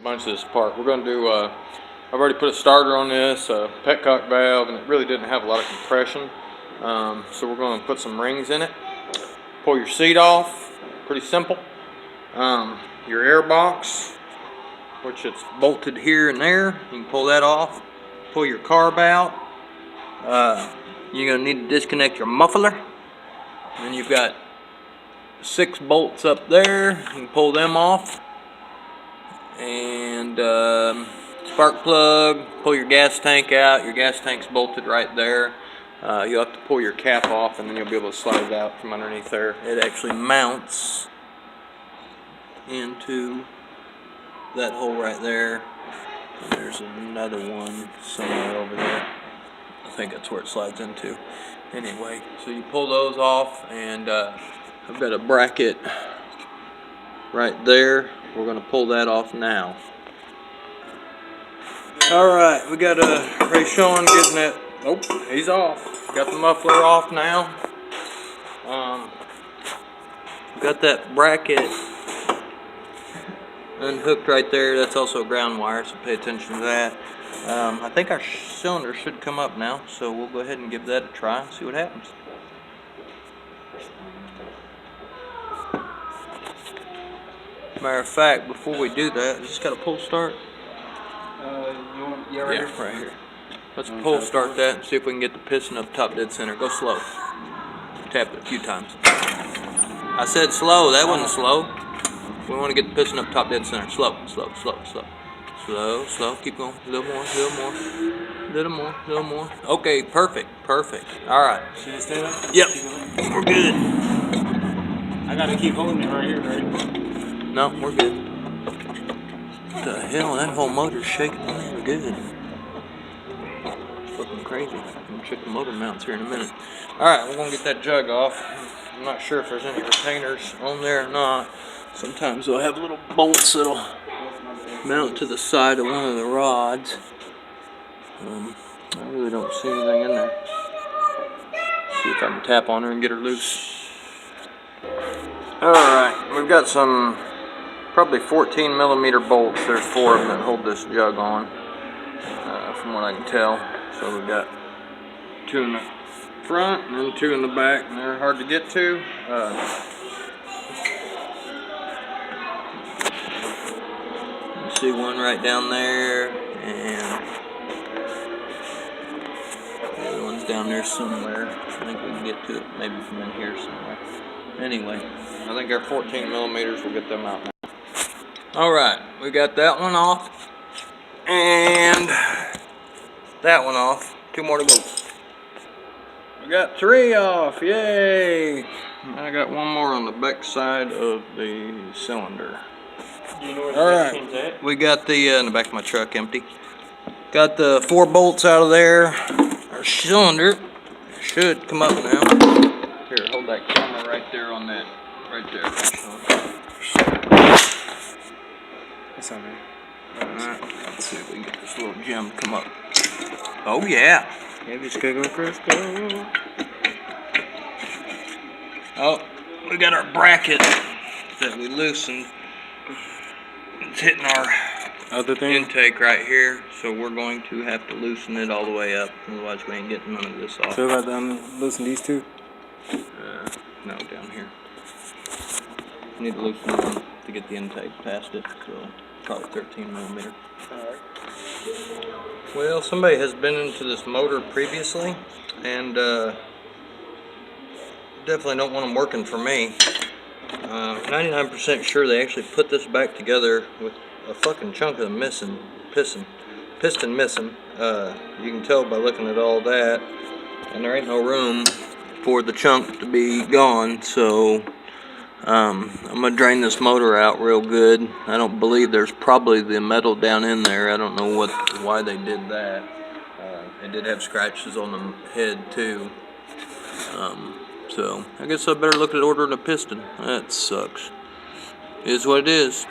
bunch of this apart. We're going to do, I've already put a starter on this, a petcock valve, and it really didn't have a lot of compression. So we're going to put some rings in it. Pull your seat off, pretty simple. Your air box, which it's bolted here and there, you can pull that off. Pull your carb out. You're going to need to disconnect your muffler. And then you've got 6 bolts up there. You can pull them off. And spark plug, pull your gas tank out. Your gas tank's bolted right there. You'll have to pull your cap off and then you'll be able to slide it out from underneath there. It actually mounts into that hole right there. And there's another one somewhere over there. I think that's where it slides into. Anyway, so you pull those off, and I've got a bracket right there. We're going to pull that off now. Alright, we got Ray Sean getting that. Oh, he's off. Got the muffler off now. Got that bracket unhooked right there. That's also a ground wire, so pay attention to that. I think our cylinder should come up now, so we'll go ahead and give that a try and see what happens. Matter of fact, before we do that, just got a pull start. Yeah, right here. Let's pull start that and see if we can get the piston up top dead center. Go slow. Tap it a few times. I said slow. That wasn't slow. We want to get the piston up top dead center. Slow, slow, slow, slow. Slow, slow. Keep going. A little more, a little more. A little more, a little more. Okay, perfect, perfect. Alright. Should it stay up? Yep. We're good. I gotta keep holding it right here, right? No, we're good. What the hell? That whole motor's shaking. We're good. It's fucking crazy. I'm gonna check the motor mounts here in a minute. Alright, we're gonna get that jug off. I'm not sure if there's any retainers on there or not. Sometimes they'll have little bolts that'll mount to the side of one of the rods. I really don't see anything in there. See if I can tap on her and get her loose. Alright, we've got some probably 14 millimeter bolts. There's 4 of them that hold this jug on, from what I can tell. So we've got 2 in the front and then 2 in the back, and they're hard to get to. You see one right down there, and the other one's down there somewhere. I think we can get to it maybe from in here somewhere. Anyway, I think our 14 millimeters will get them out now. Alright, we got that one off, and that one off. 2 more to go. We got 3 off, yay! I got 1 more on the back side of the cylinder. Do you know where the piston's at? We got the, in the back of my truck, empty. Got the 4 bolts out of there. Our cylinder should come up now. Here, hold that camera right there on that, right there. It's on there. Alright, let's see if we can get this little gem to come up. Oh yeah! Just go, Crisco. Oh, we got our bracket that we loosened. It's hitting our Other thing? intake right here, so we're going to have to loosen it all the way up, otherwise we ain't getting none of this off. So if I loosen these 2? No, down here. You need to loosen them to get the intake past it, so probably 13 millimeter. Alright. Well, somebody has been into this motor previously, and definitely don't want them working for me. 99% sure they actually put this back together with a fucking chunk of the piston missing. You can tell by looking at all that, and there ain't no room for the chunk to be gone, so I'm gonna drain this motor out real good. I don't believe there's probably the metal down in there. I don't know why they did that. They did have scratches on the head too. So I guess I better look at ordering a piston. That sucks. It is what it is.